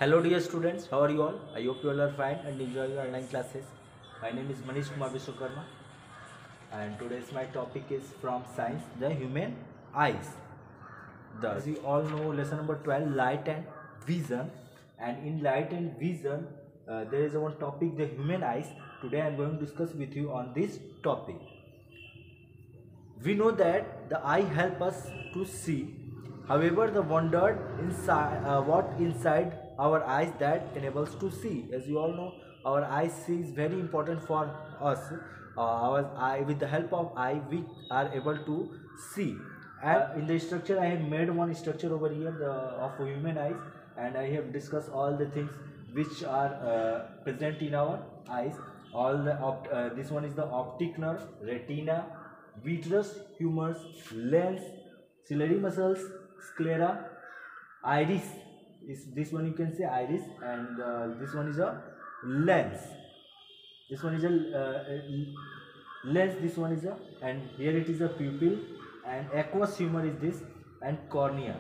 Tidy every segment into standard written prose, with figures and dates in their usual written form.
Hello dear students, how are you all? I hope you all are fine and enjoy your online classes. My name is Manish Kumar Vishwakarma and today's my topic is from science, the human eyes. As you all know, lesson number 12, light and vision. And in light and vision, there is one topic, the human eyes. Today I am going to discuss with you on this topic. We know that the eye help us to see. However, the wondered inside what inside our eyes that enables to see. As you all know, our eyes see is very important for us. Our eye, with the help of eye, we are able to see. And in the structure, I have made one structure over here of human eyes, and I have discussed all the things which are present in our eyes. All the this one is the optic nerve, retina, vitreous humors, lens, ciliary muscles, sclera, iris. Is this one you can say iris, and this one is a lens. This one is a lens. This one is a, and here it is a pupil, and aqueous humor is this, and cornea.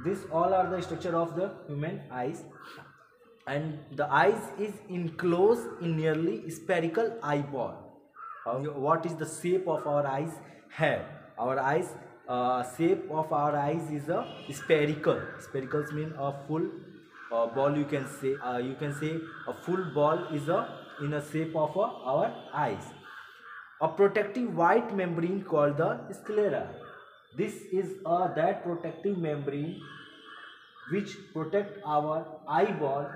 This all are the structure of the human eyes, and the eyes is enclosed in nearly spherical eyeball. What is the shape of our eyes have? Our eyes shape of our eyes is a spherical. Sphericals mean a full ball. You can say a full ball is a in a shape of our eyes. A protective white membrane called the sclera. This is that protective membrane which protect our eyeball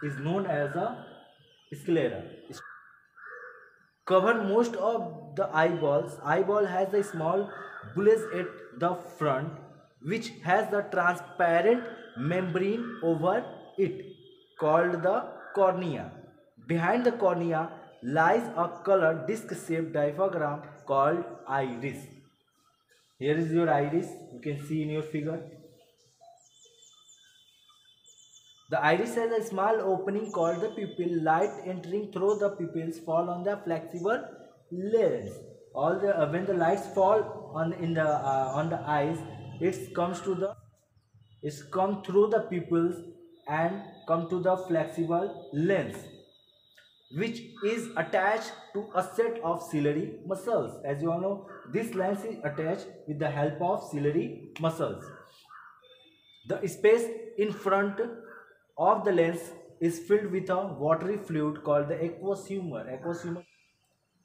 is known as a sclera. Cover most of the eyeballs. Eyeball has a small bulge at the front which has the transparent membrane over it called the cornea. Behind the cornea lies a colored disc-shaped diaphragm called iris. Here is your iris. You can see in your figure. The iris has a small opening called the pupil. Light entering through the pupils fall on the flexible lens. All the when the lights fall on the eyes, it comes through the pupils and come to the flexible lens, which is attached to a set of ciliary muscles. As you all know, this lens is attached with the help of ciliary muscles. The space in front of the lens is filled with a watery fluid called the aqueous humor.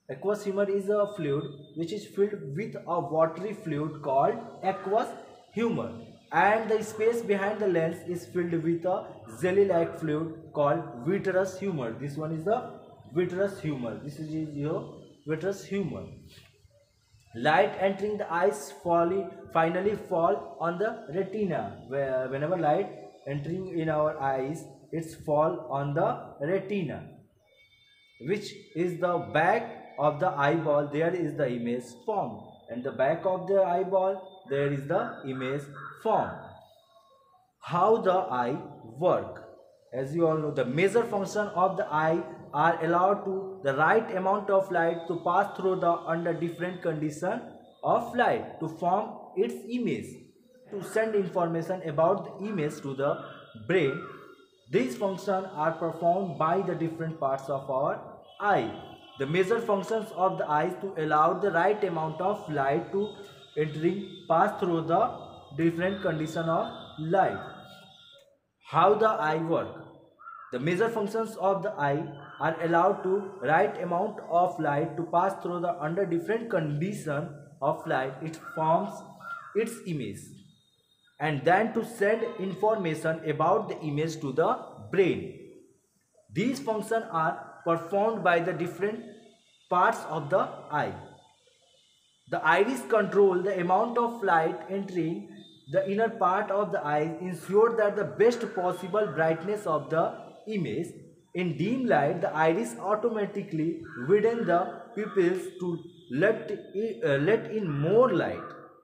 Aqueous humor is a fluid which is filled with a watery fluid called aqueous humor, and the space behind the lens is filled with a jelly-like fluid called vitreous humor. This one is the vitreous humor. This is your vitreous humor. Light entering the eyes finally fall on the retina. Whenever light entering in our eyes, it's fall on the retina, which is the back of the eyeball. There is the image formed, and the back of the eyeball there is the image formed. How the eye work? As you all know, the major function of the eye are allowed to the right amount of light to pass through the under different condition of light to form its image, to send information about the image to the brain. These functions are performed by the different parts of our eye. The major functions of the eye to allow the right amount of light to pass through the different condition of light. How the eye work? The major functions of the eye are allowed to right amount of light to pass through the under different condition of light. It forms its image, and then to send information about the image to the brain. These functions are performed by the different parts of the eye. The iris control the amount of light entering the inner part of the eye, ensure that the best possible brightness of the image. In dim light, the iris automatically widens the pupils to let in more light,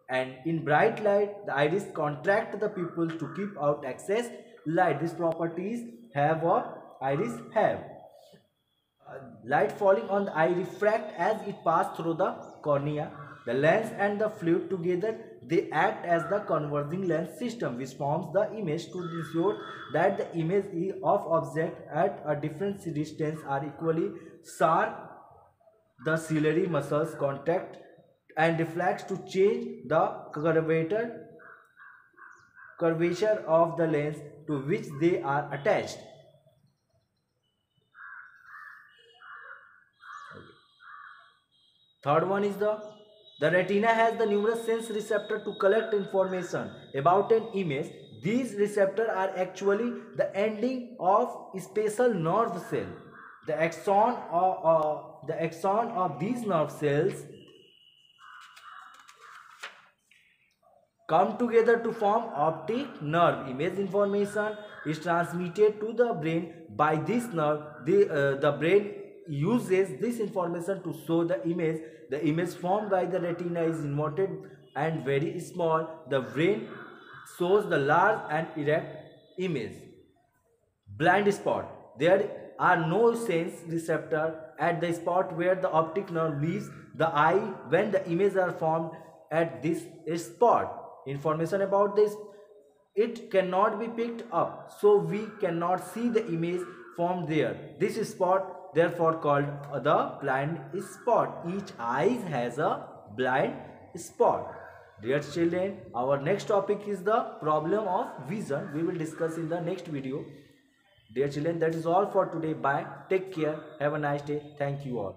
and in bright light, the iris contract the pupils to keep out excess light. These properties have iris have. Light falling on the eye refract as it passes through the cornea. The lens and the fluid together they act as the converging lens system which forms the image to ensure that the image of object at a different distance are equally sharp. The ciliary muscles contract and reflex to change the curvature of the lens to which they are attached. Third one is the retina has the numerous sense receptor to collect information about an image. These receptors are actually the ending of spatial nerve cell. The axon of these nerve cells come together to form optic nerve. Image information is transmitted to the brain by this nerve. The brain uses this information to show the image. The image formed by the retina is inverted and very small. The brain shows the large and erect image. Blind spot. There are no sense receptor at the spot where the optic nerve leaves the eye when the images are formed at this spot. Information about this, it cannot be picked up, so we cannot see the image formed there. This spot therefore called the blind spot. Each eye has a blind spot. Dear children, our next topic is the problem of vision. We will discuss in the next video. Dear children, that is all for today. Bye. Take care. Have a nice day. Thank you all.